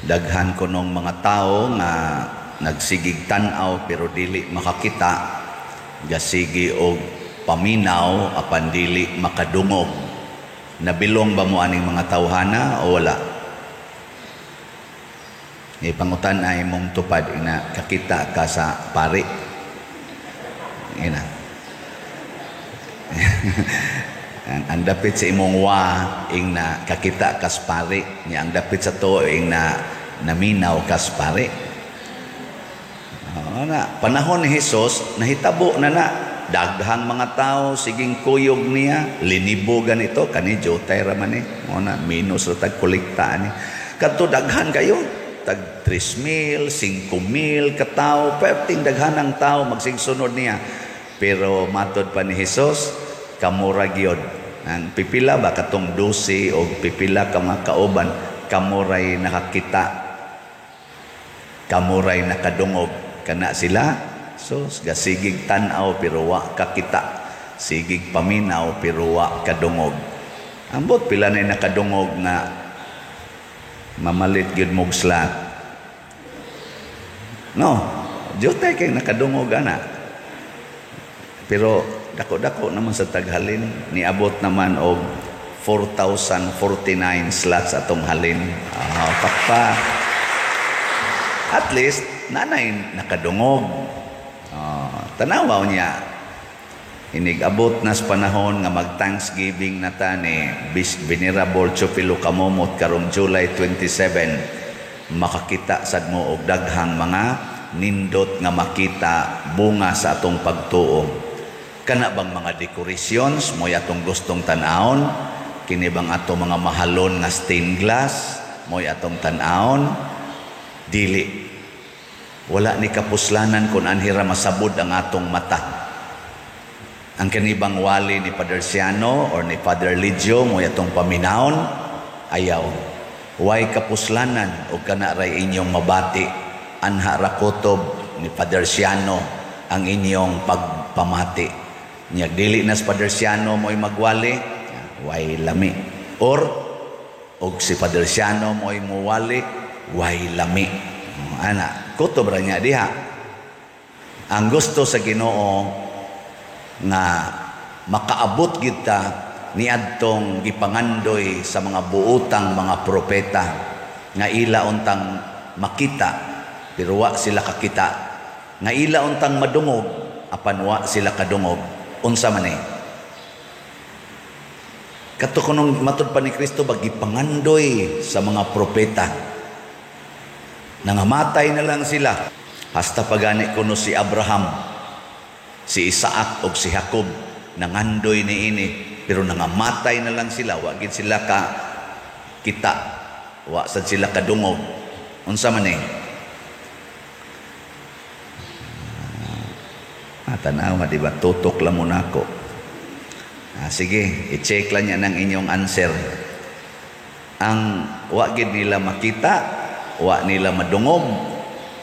daghan ko nung mga tao nga nagsigig tan-aw pero dili makakita, gasigi og paminaw apan dili makadungog. Nabilong ba mo aning mga tawhana o wala? Ipangutan ay mong tupad ina kakita ka sa pari. Ina. Ang dapit sa imong wa ing na kakita kas pari, nya ang dapit sa to ing na naminaw kas pari. Na panahon ni Hesus nahitabo na daghang mga tao siging kuyog niya, linibogan ito kanidyo tay ra man na minus o tag kolekta ni. Kadto daghan kayo, tag 3,000, 5,000 ka tao, perting daghan ang tao magsingsunod niya. Pero matod pa ni Hesus, kamura gyud. Ang pipila ba katong 12 o pipila ka mga kauban, kamuray nakakita, kamuray nakadungog, kana sila. So gasigig tan-aw pero wa kakita, sigig paminaw pero wa kadungog. Ambot pila na nakadungog nga mamalit gyud mog slat. No, jotay kay nakadungog ana. Pero dako-dako naman sa taghalin, niabot naman og 4,049 slots atong halin. Pakpa. At least nanay nakadungog. Tanawaw niya. Inigabot na sa panahon nga mag-Thanksgiving na ta ni Venerable Chupilo Kamomot karong July 27, makakita sad mo og daghang mga nindot nga makita bunga sa atong pagtuo. Kana bang mga decorations mo atong gustong tan-aon? Kini bang ato mga mahalon nga stained glass mo atong tan-aon? Dili. Wala ni kapuslanan kung anhira masabod ang atong mata. Ang kanibang wali ni Father Siano or ni Father Ligio mo atong paminaon, ayaw. Way kapuslanan o kana ray inyong mabati anha ra kutob ni Father Siano ang inyong pagpamati. Nya dili na sa Father Siano mo'y magwali, way lami. Or og si Father Siano mo'y muwali, way lami. Ana, kutob ra niya diha. Ang gusto sa Ginoo nga makaabot kita niadtong gipangandoy sa mga buotang mga propeta nga ila untang makita pero wa sila kakita, nga ila untang madungog apan wa sila kadungog. Unsa man kato kunong matud pa ni Kristo bagi pangandoy sa mga propeta, nangamatay na lang sila hasta pagani kuno si Abraham, si Isaac o si Jacob nangandoy ni ini pero nangamatay na lang sila, wa gid sila ka kita, wa sad sila kadungog. Unsa man tanaw di ba tutok lang muna ako. Sige, i-check lang yan ang inyong answer. Ang wa gid nila makita, wa nila madungog,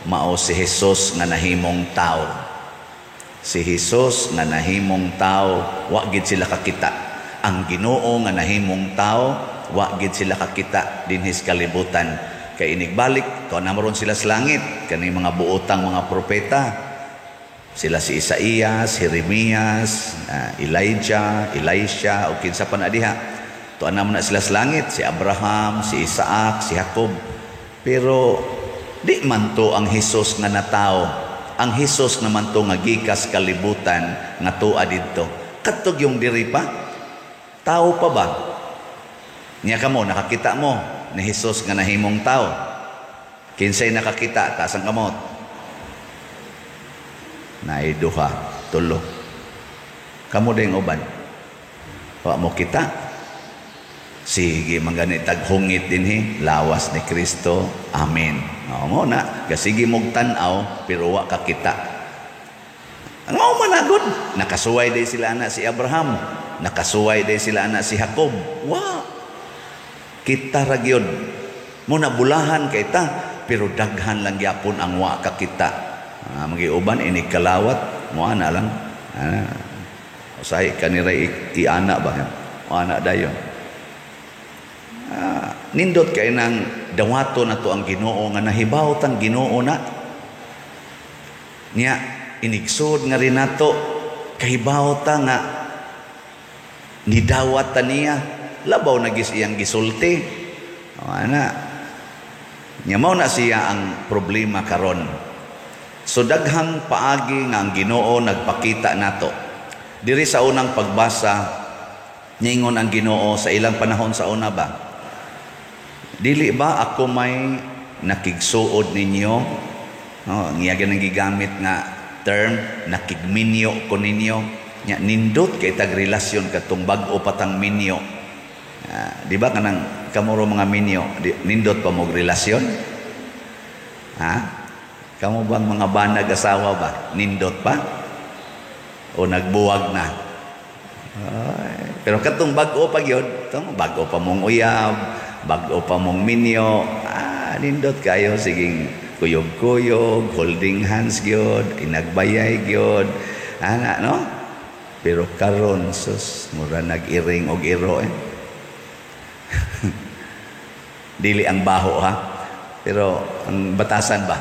mao si Jesus nga nahimong tao. Si Jesus nga nahimong tao, wa gid sila kakita. Ang Ginoo nga nahimong tao, wa gid sila kakita dinhis kalibutan. Kay inigbalik, to namoron sila sa langit, kani mga buotang mga propeta. Sila si Isaías, Jeremias, Elijah, Elisha, o kinsa pa na diha. Tuan naman na sila sa langit, si Abraham, si Isaac, si Jacob. Pero di man to ang Jesus nga natao. Ang Jesus naman to nga gikas kalibutan nga tuwa didto. Katog yung diri pa, tao pa ba? Niya ka mo, nakakita mo ni Jesus nga nahimong tao. Kinsay nakakita, taas ang kamot. Naiduha, tulo. Kamu ding uban. Wa mo kita. Sige, mangganit taghungit dinhi, lawas ni Kristo. Amen. Mo na, gasige mog tan-aw pero wa ka kita. Ang mao managod, nakasuway day sila anak si Abraham, nakasuway day sila anak si Jacob. Wa. Kita ra gyud. Mo na bulahan kay ta, pero daghan lang gyapon ang wa ka kita. Magiuban ini kalawat mo ana lang usahay kanira iana ba o ana dayon nindot kay nang dawato na to ang Ginoo nga nahibaw tang Ginoo na niya inigsod nga rin nato kahibaw ta nga nidawat ta niya labaw na iyang gisulti ana nya mao na siya ang problema karon. So daghang paagi nga ang Ginoo nagpakita nato diri sa unang pagbasa niingon ang Ginoo sa ilang panahon sa una ba, dili ba ako may nakigsuod ninyo, nga ganang gigamit nga term nakigminyo ko ninyo nya nindot kay tag relasyon katong bag-o patang minyo. Di ba kanang kamuro mga minyo nindot pa mo relasyon? Kamu bang mga banag asawa ba? Nindot pa? O nagbuwag na? Pero katong bag-o pa yun, bag-o pa mong uyab, bag-o pa mong minyo, nindot kayo, siging kuyog-kuyog, holding hands gyud, inagbayay gyud, no? Pero karon sus, mura nag-iring og iro Dili ang baho ha, pero ang batasan ba?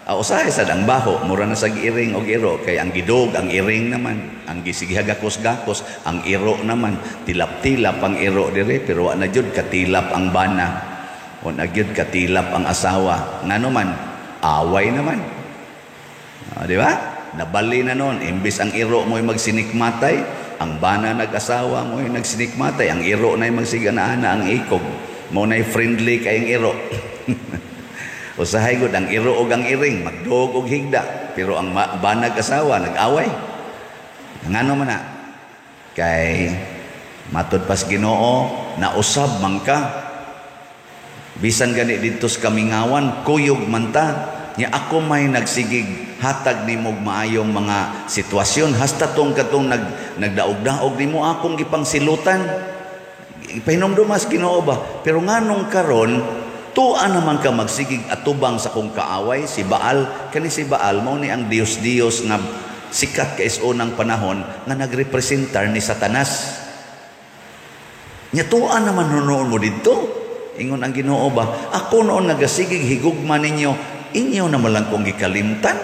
Usahay sad ang baho, mura na sa giiring og iro kay ang gidog ang iring naman, ang gisigihagakos-gakos ang iro naman, tilap-tilap ang iro dire pero wa na jud katilap ang bana. O na jud katilap ang asawa. Ngano man away naman. Di ba? Nabali na noon imbis ang iro mo'y magsinikmatay, ang bana nag-asawa mo'y nagsinikmatay, ang iro na'y magsigana-ana ang ikog. Mo na'y friendly kayong iro. Usahay gud ang iro og ang iring magduog og higda pero ang banag asawa nag-away. Ngano man na kay matud pas Ginoo na usab man ka bisan gani didto sa kamingawan kuyog man ta nya ako may nagsigig hatag nimo maayong mga sitwasyon hasta tong katong nagdaog-daog nimo akong gipangsilutan ipahinomdumas Ginoo ba pero nganong karon tuan naman ka magsigig atubang sa kong kaaway si Baal. Kani si Baal mao ni ang Dios nga sikat kay unang panahon nga nagrepresentar ni Satanas. Nya tuan naman noon mo didto. Ingon ang Ginoo ba, ako noon nagasigig higugma ninyo, inyo naman lang kong gikalimtan.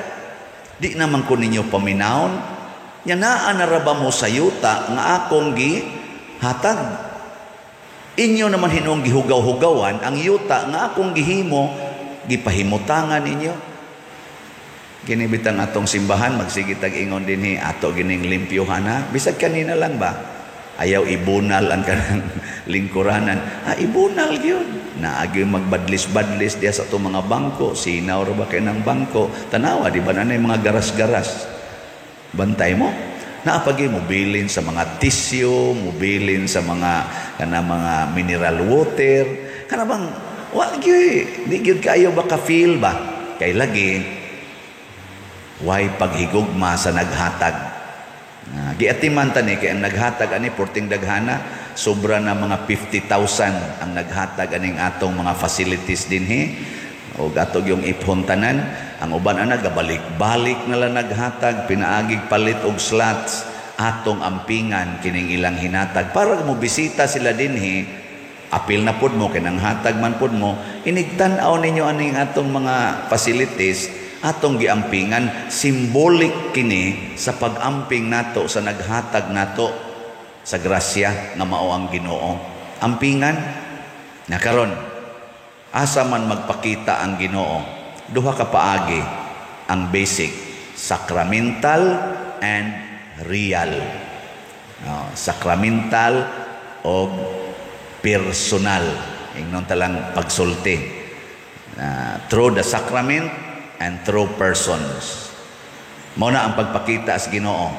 Di naman ko ninyo paminaon. Nya naa na ra ba mo sa yuta nga akong gihatag. Inyo naman hinong gihugaw-hugawan ang yuta nga akong gihimo gipahimutangan inyo. Ginibitang atong simbahan magsige tag ingon dinhi ato gining limpyuhan ha. Bisag kanina lang ba ayaw ibunal ang kanang lingkuranan. Ibunal gyud. Naagi magbadlis-badlis diya sa atong mga bangko. Sinaw ra ba kay nang bangko? Tanawa di ba nanay mga garas-garas. Bantay mo. Naapagi mo bilin sa mga tissue, mo bilin sa mga mineral water. Kana bang wa gyud di gyud kayo ba ka feel ba? Kay lagi way paghigugma sa naghatag. Giatiman ta ni kay ang naghatag ani porting daghana sobra na mga 50,000 ang naghatag aning atong mga facilities dinhi. O gatog yung iphontanan ang uban ana gabalik-balik na lang naghatag pinaagig palit og slots atong ampingan kining ilang hinatag para mo bisita sila dinhi apil na pud mo kinang hatag man pud mo inigtan-aw ninyo aning atong mga facilities atong giampingan symbolic kini sa pag-amping nato sa naghatag nato sa grasya nga mao ang Ginoo ampingan na karon asa man magpakita ang Ginoo duha ka paagi ang basic sacramental and real. Sacramental o personal ingnon talang pagsulti through the sacrament and through persons. Mao na ang pagpakita sa Ginoo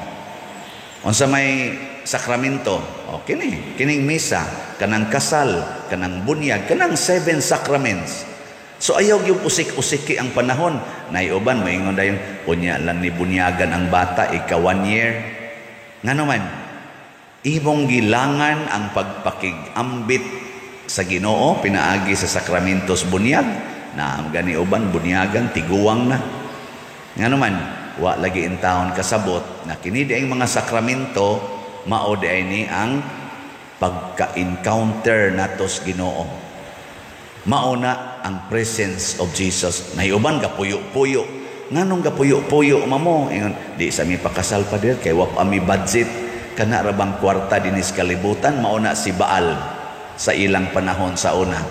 unsa may sakramento kining misa kanang kasal kanang bunyag kanang 7 sacraments. So ayaw yung usik-usiki ang panahon naiuban moingon dayon unya lang ni bunyagan ang bata ika 1 year ngano man imong gilangan ang pagpakigambit sa Ginoo pinaagi sa sakramentos bunyag na gani uban bunyagan tiguwang na ngano man wa lagi in taon kasabot na kini diay mga sakramento mao diay ni ang pagka-encounter natos Ginoo Mauna ang presence of Jesus. Naiuban ka puyo-puyo. Nganong ka puyo-puyo mamo? Ingon, di sa mi pakasal pa dir kay wap ami budget. Kana ra bang kwarta dinis kalibutan, mauna si Baal sa ilang panahon sa una.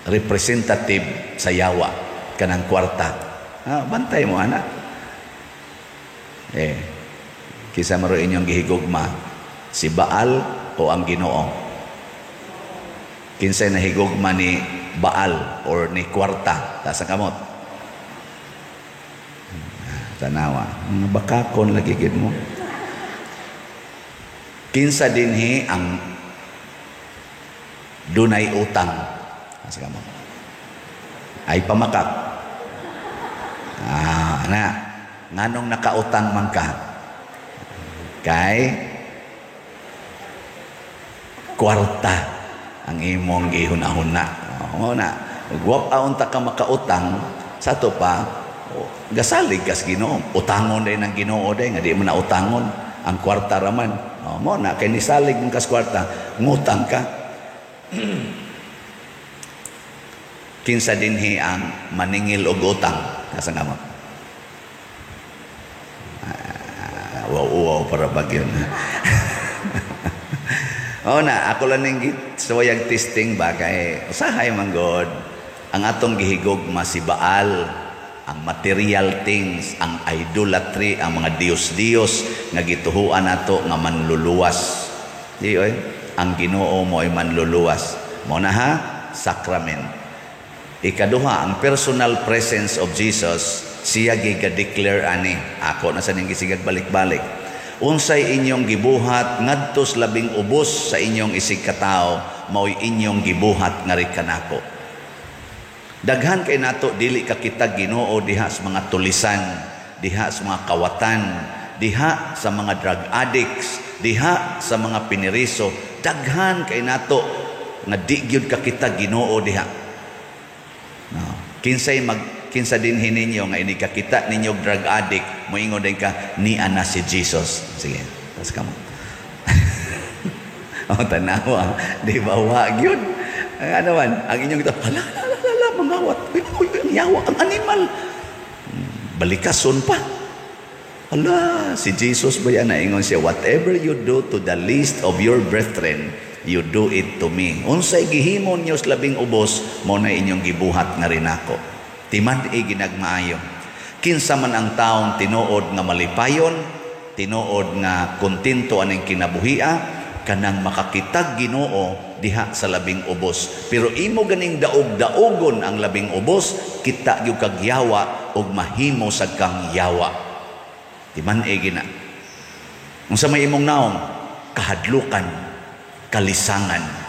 Representative sa yawa kanang kwarta. Bantay mo ana. Kisa maro inyong gihigugma, si Baal o ang Ginoo? Kinsay nahigugma ni Baal or ni kwarta sa kamot? Tanawa, mga bakakon lagi gid mo. Kinsa dinhi ang dunay utang sa kamot? Ay pamakak. Nganong nakautang man ka? Kay kwarta ang imong gihuna-huna. Na, guwap aon ta ka makautang, sa to pa, gasalig kas Ginoo. Utangon din ng Ginoo din, nga di mo na utangon. Ang kwarta raman. Mo na, kay nisalig mong kas kwarta, ngutang ka. Kinsa dinhi ang maningil og utang. Kasa nga mo? Wow, para bagyon. Na, ako lang yung suwayang testing ba kay usahay man God ang atong gihigugma si Baal, ang material things, ang idolatry, ang mga Diyos-Diyos nga gituhuan nato nga manluluwas. Di oy, ang Ginoo mo ay manluluwas. Mo na ha, sacrament. Ikaduha, ang personal presence of Jesus, siya giga-declare ani. Ako na sa ning gisigag balik-balik. Unsay inyong gibuhat ngadtos labing ubos sa inyong isig katao, mao'y inyong gibuhat nga ri kanako. Daghan kay nato dili ka kita Ginoo diha sa mga tulisan, diha sa mga kawatan, diha sa mga drug addicts, diha sa mga piniriso. Daghan kay nato nga di gyud ka kita Ginoo diha. Kinsa din hininyo nga inikakita ninyo drug addict, moingon din ka ni ana si Jesus. Sige, tas kamo. Tanawa, di ba wag yun? Ano man, ang inyong ito, hala, mangawat. Ang yawa, ang animal. Balikason pa. Hala, si Jesus ba yan? Ingon siya, whatever you do to the least of your brethren, you do it to me. Unsay gihimon niyo sa labing ubos, mo na inyong gibuhat nga rin ako. Timan ginagmaayo. Kinsa man ang taong tinuod nga malipayon, tinuod nga kontento aning kinabuhia, kanang makakitag Ginoo diha sa labing ubos. Pero imo ganing daog-daogon ang labing ubos, kita gyud kag yawa ug mahimo sa kang yawa. Timan gina. Unsa may imong naong kahadlukan, kalisangan.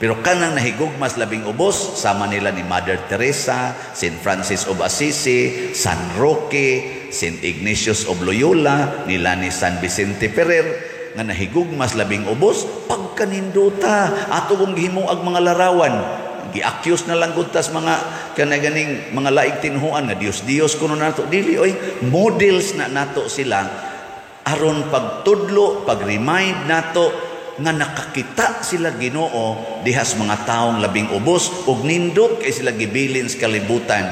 Pero kanang nahigugmas labing ubos, sama nila ni Mother Teresa, St. Francis of Assisi, San Roque, St. Ignatius of Loyola, nila ni San Vicente Ferrer, nga nahigugmas labing ubos, pagkaninduta, ato kong gihimuag mga larawan. Gi-accuse na lang gutas mga kanaganing mga laig tinhuan nga Dios kuno nato. Dili oy, models na nato sila aron pagtudlo, pag-remind nato nga nakakita sila Ginoo diha sa mga taong labing ubos ug nindot kay sila gibilin sa kalibutan.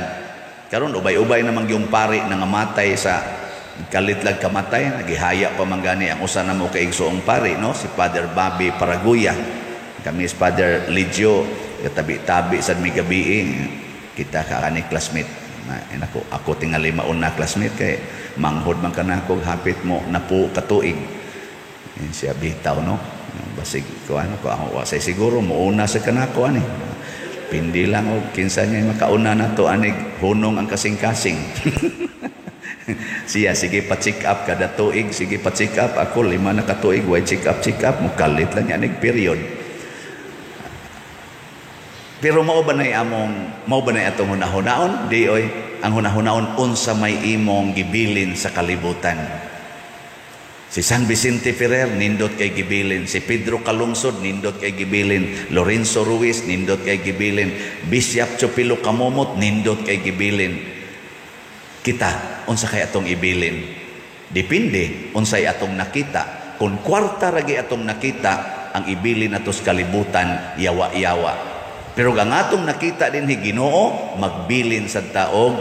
Karon ubay-ubay namang yung pari nga matay sa kalitlag kamatay, nagihaya pa man gani ang usa namo kay igsoong pari, no, si Father Bobby Paraguya. Kami si Father Ligio, tabi-tabi sa mi gabi kita ka ani classmate. Ako tingali mauna classmate kay manghod man kanako hapit mo napo katuig. Siya bitaw, no. Basig ko ako say siguro muuna sa kanako ani. Pindi lang og kinsa niya makauna nato anig hunong ang kasing-kasing. Siya sige pa-check up kada tuig, sige pa-check up ako 5 na ka tuig way check up mukalit lang anig period. Pero mao ba nay atong hunahon? Di oy, ang hunahon unsa may imong gibilin sa kalibutan. Si San Vicente Ferrer, nindot kay gibilin. Si Pedro Calungsod, nindot kay gibilin. Lorenzo Ruiz, nindot kay gibilin. Bishop Chopilo Camomot, nindot kay gibilin. Kita, unsa kay atong ibilin? Depende, unsay atong nakita. Kung kwarta ragi atong nakita, ang ibilin atos kalibutan, yawa-yawa. Pero ang atong nakita din ni Ginoo, magbilin sa taog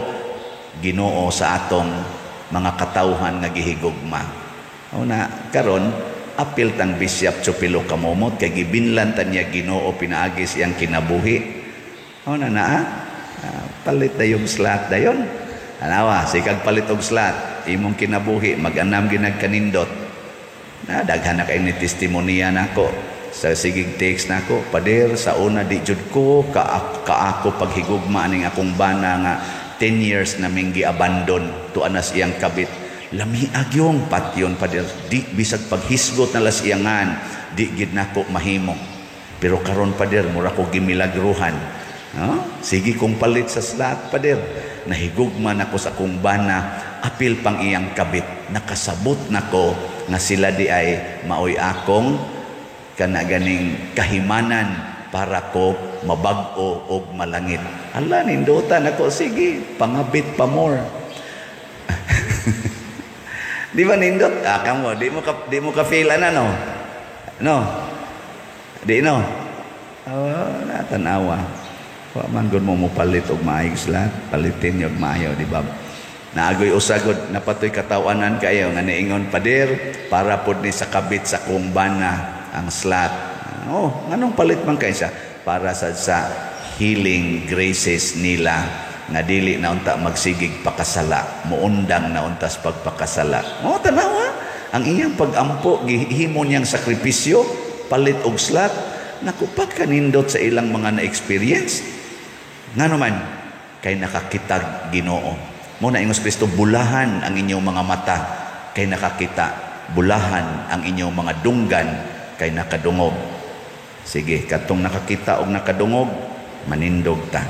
Ginoo sa atong mga katawhan nga gihigugma. Una karon apil tang Bishop Chupilo Kamomot kay gibinlan ta niya Ginoo pinaagi siyang kinabuhi. Una palit dayong slot dayon. Anawa, sikag palit og slot, imong kinabuhi mag-anam ginag kanindot. Daghan na kay ni testimonya nako sa sigig text nako, pader sa una di jud ko kaako paghigugma ning akong bana nga 10 years na ming gi-abandon tuan na siyang kabit. Lamiag yung patyon pader, di bisag paghisgot na lasiyangan, di gid nako mahimo. Pero karon pader mura ko gimilagruhan. Sige kong palit sa slot pader, nahigugman ako sa akong bana, apil pang iyang kabit, nakasabot nako nga sila di ay maoy akong kanaganing kahimanan para ko mabag-o og malangit. Ala nindutan ako, sige pangabit pa more. Di ba nindot? Kamo di mo ka feel no di no natanawa. Wa man gud mo palit og maayong slot, palitin yung maayo, di ba? Naagoy usagod, napatoy katawanan kayo nga niingon pader para pud ni sa kabit sa kong bana ang slot. Nganong palit man kay siya para sa healing graces nila nga dili na unta magsigig pakasala, muundang na untas pagpakasala. Tanawa, ang iyang pagampo gihimo niyang sakripisyo palit og slot, nakupag kanindot sa ilang mga na-experience. Ngano man kay nakakitag Ginoo. Mo na ingos Kristo, bulahan ang inyong mga mata kay nakakita, bulahan ang inyong mga dunggan kay nakadungog. Sige, katong nakakita og nakadungog, manindog ta.